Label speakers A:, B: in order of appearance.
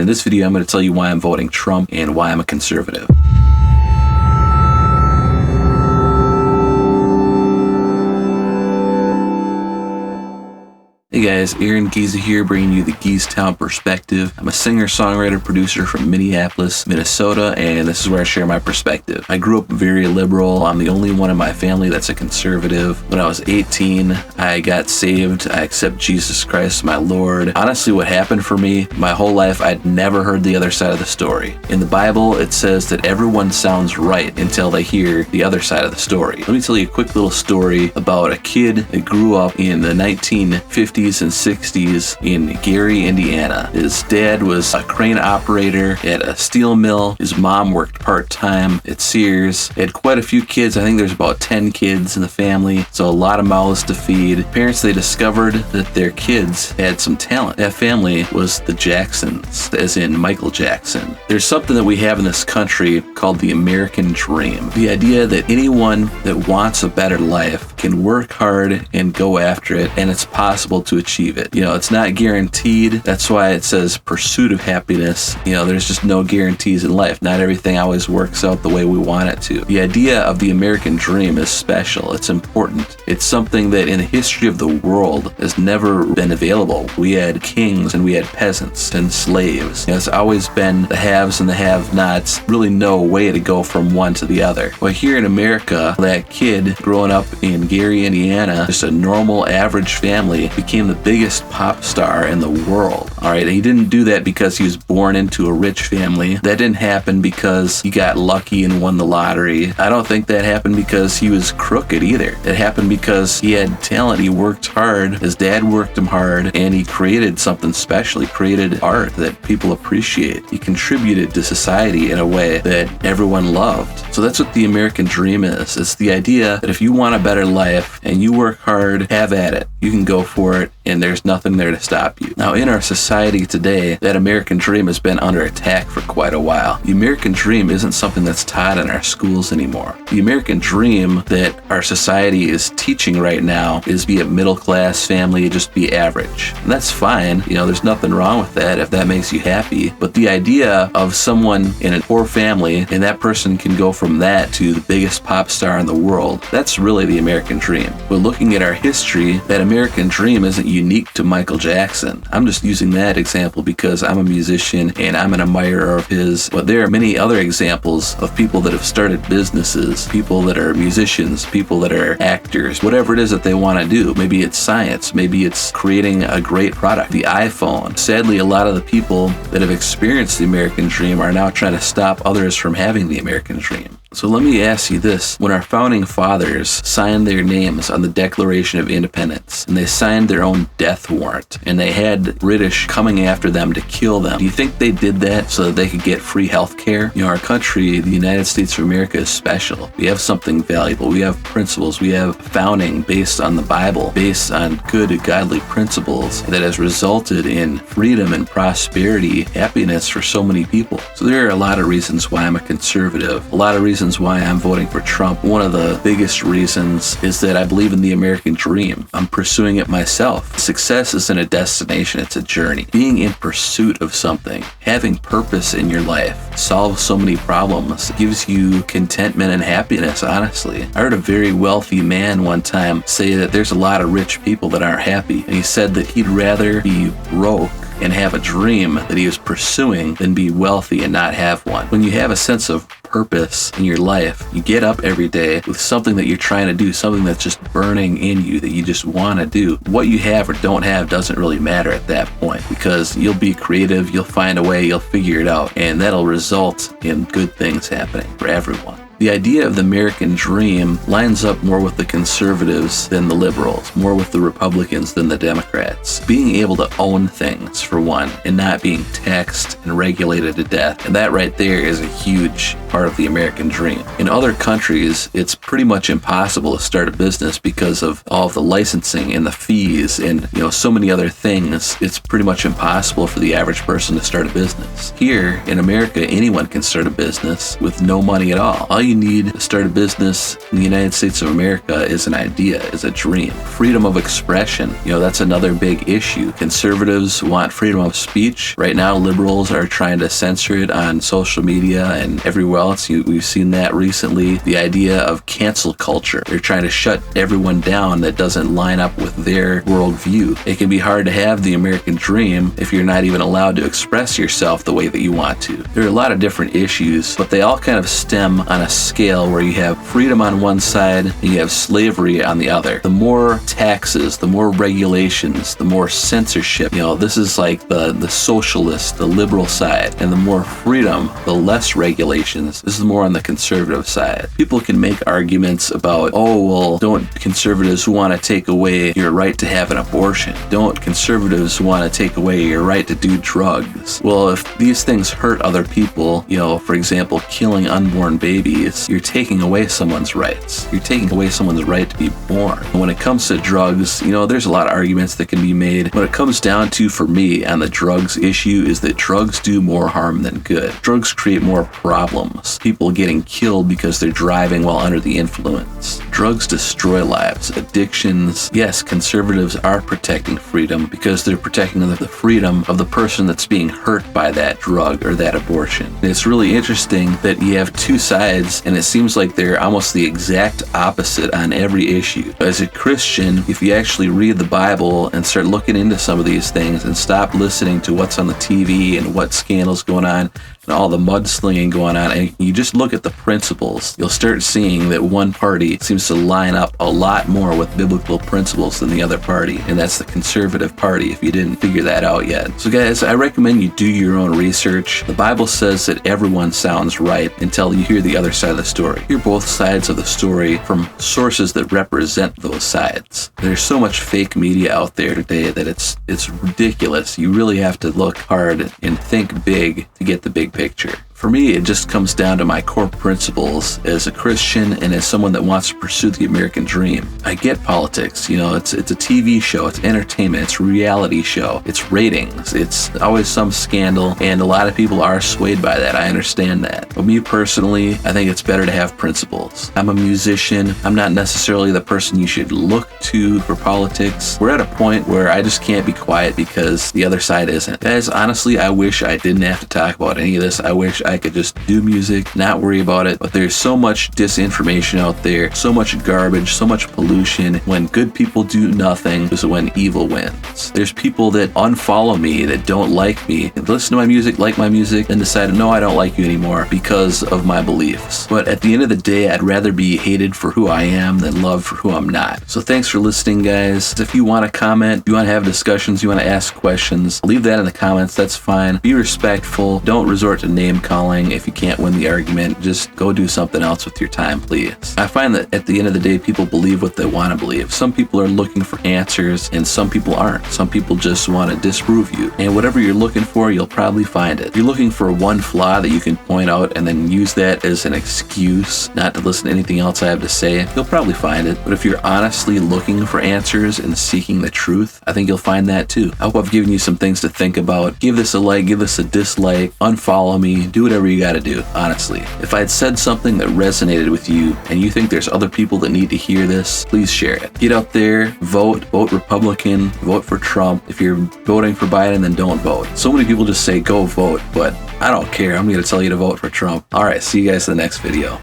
A: In this video, I'm going to tell you why I'm voting Trump and why I'm a conservative. Hey guys, Aaron Giza here, bringing you the Geezetown Perspective. I'm a singer, songwriter, producer from Minneapolis, Minnesota, and this is where I share my perspective. I grew up very liberal. I'm the only one in my family that's a conservative. When I was 18, I got saved. I accept Jesus Christ, my Lord. Honestly, what happened for me, my whole life, I'd never heard the other side of the story. In the Bible, it says that everyone sounds right until they hear the other side of the story. Let me tell you a quick little story about a kid that grew up in the 1950s and 60s in Gary, Indiana. His dad was a crane operator at a steel mill. His mom worked part-time at Sears. They had quite a few kids. I think there's about 10 kids in the family, so a lot of mouths to feed. Parents, they discovered that their kids had some talent. That family was the Jacksons, as in Michael Jackson. There's something that we have in this country called the American dream. The idea that anyone that wants a better life can work hard and go after it, and it's possible to achieve it. You know, it's not guaranteed. That's why it says pursuit of happiness. You know, there's just no guarantees in life. Not everything always works out the way we want it to. The idea of the American dream is special. It's important. It's something that in the history of the world has never been available. We had kings and we had peasants and slaves. You know, it's always been the haves and the have-nots. Really no way to go from one to the other. Well, here in America, that kid growing up in Gary, Indiana, just a normal average family, became the biggest pop star in the world. All right, he didn't do that because he was born into a rich family. That didn't happen because he got lucky and won the lottery. I don't think that happened because he was crooked either. It happened because he had talent. He worked hard. His dad worked him hard, and he created something special. He created art that people appreciate. He contributed to society in a way that everyone loved. So that's what the American dream is. It's the idea that if you want a better life and you work hard, have at it. You can go for it, and there's nothing there to stop you. Now, in our society today, that American dream has been under attack for quite a while. The American dream isn't something that's taught in our schools anymore. The American dream that our society is teaching right now is be a middle-class family, just be average. And that's fine. You know, there's nothing wrong with that if that makes you happy. But the idea of someone in a poor family and that person can go from that to the biggest pop star in the world, that's really the American dream. But looking at our history, that American dream isn't unique to Michael Jackson. I'm just using that example because I'm a musician and I'm an admirer of his. But there are many other examples of people that have started businesses, people that are musicians, people that are actors, whatever it is that they want to do. Maybe it's science, maybe it's creating a great product, the iPhone. Sadly, a lot of the people that have experienced the American dream are now trying to stop others from having the American dream. So let me ask you this. When our founding fathers signed their names on the Declaration of Independence, and they signed their own death warrant, and they had British coming after them to kill them, do you think they did that so that they could get free health care? You know, our country, the United States of America, is special. We have something valuable. We have principles. We have founding based on the Bible, based on good, godly principles that has resulted in freedom and prosperity, happiness for so many people. So there are a lot of reasons why I'm a conservative, a lot of reasons why I'm voting for Trump. One of the biggest reasons is that I believe in the American dream. I'm pursuing it myself. Success isn't a destination, it's a journey. Being in pursuit of something, having purpose in your life, solves so many problems, gives you contentment and happiness, honestly. I heard a very wealthy man one time say that there's a lot of rich people that aren't happy, and he said that he'd rather be broke and have a dream that he was pursuing than be wealthy and not have one. When you have a sense of purpose in your life, you get up every day with something that you're trying to do, something that's just burning in you that you just want to do. What you have or don't have doesn't really matter at that point, because you'll be creative, you'll find a way, you'll figure it out, and that'll result in good things happening for everyone. The idea of the American dream lines up more with the conservatives than the liberals, more with the Republicans than the Democrats. Being able to own things, for one, and not being taxed and regulated to death. And that right there is a huge part of the American dream. In other countries, it's pretty much impossible to start a business because of all of the licensing and the fees and, so many other things. It's pretty much impossible for the average person to start a business. Here in America, anyone can start a business with no money at all. All you you need to start a business in the United States of America is an idea, is a dream. Freedom of expression, that's another big issue. Conservatives want freedom of speech. Right now, liberals are trying to censor it on social media and everywhere else. We've seen that recently. The idea of cancel culture. They're trying to shut everyone down that doesn't line up with their worldview. It can be hard to have the American dream if you're not even allowed to express yourself the way that you want to. There are a lot of different issues, but they all kind of stem on a scale where you have freedom on one side and you have slavery on the other. The more taxes, the more regulations, the more censorship. This is like the socialist, the liberal side, and the more freedom, the less regulations. This is more on the conservative side. People can make arguments about, don't conservatives want to take away your right to have an abortion? Don't conservatives want to take away your right to do drugs? Well, if these things hurt other people, for example, killing unborn babies, you're taking away someone's rights. You're taking away someone's right to be born. And when it comes to drugs, there's a lot of arguments that can be made. What it comes down to for me on the drugs issue is that drugs do more harm than good. Drugs create more problems. People getting killed because they're driving while under the influence. Drugs destroy lives. Addictions, yes, conservatives are protecting freedom because they're protecting the freedom of the person that's being hurt by that drug or that abortion. And it's really interesting that you have two sides and it seems like they're almost the exact opposite on every issue. As a Christian, if you actually read the Bible and start looking into some of these things and stop listening to what's on the TV and what scandals going on and all the mudslinging going on, and you just look at the principles, you'll start seeing that one party seems to line up a lot more with biblical principles than the other party, and that's the conservative party, if you didn't figure that out yet. So guys, I recommend you do your own research. The Bible says that everyone sounds right until you hear the other side of the story. Hear both sides of the story from sources that represent those sides. There's so much fake media out there today that it's ridiculous. You really have to look hard and think big to get the big picture. For me, it just comes down to my core principles as a Christian and as someone that wants to pursue the American dream. I get politics, it's a TV show, it's entertainment, it's a reality show, it's ratings, it's always some scandal, and a lot of people are swayed by that. I understand that. But me personally, I think it's better to have principles. I'm a musician. I'm not necessarily the person you should look to for politics. We're at a point where I just can't be quiet because the other side isn't. Guys, honestly, I wish I didn't have to talk about any of this. I wish I could just do music, not worry about it. But there's so much disinformation out there, so much garbage, so much pollution. When good people do nothing is when evil wins. There's people that unfollow me, that don't like me, listen to my music, like my music, and decide, no, I don't like you anymore because of my beliefs. But at the end of the day, I'd rather be hated for who I am than loved for who I'm not. So thanks for listening, guys. If you want to comment, you want to have discussions, you want to ask questions, leave that in the comments. That's fine. Be respectful. Don't resort to name calling. If you can't win the argument, just go do something else with your time, please. I find that at the end of the day, people believe what they want to believe. Some people are looking for answers and some people aren't. Some people just want to disprove you. And whatever you're looking for, you'll probably find it. If you're looking for one flaw that you can point out and then use that as an excuse not to listen to anything else I have to say, you'll probably find it. But if you're honestly looking for answers and seeking the truth, I think you'll find that too. I hope I've given you some things to think about. Give this a like, give this a dislike, unfollow me, do whatever you got to do, honestly. If I had said something that resonated with you and you think there's other people that need to hear this, please share it. Get out there, vote Republican, vote for Trump. If you're voting for Biden, then don't vote. So many people just say go vote, but I don't care. I'm going to tell you to vote for Trump. All right, see you guys in the next video.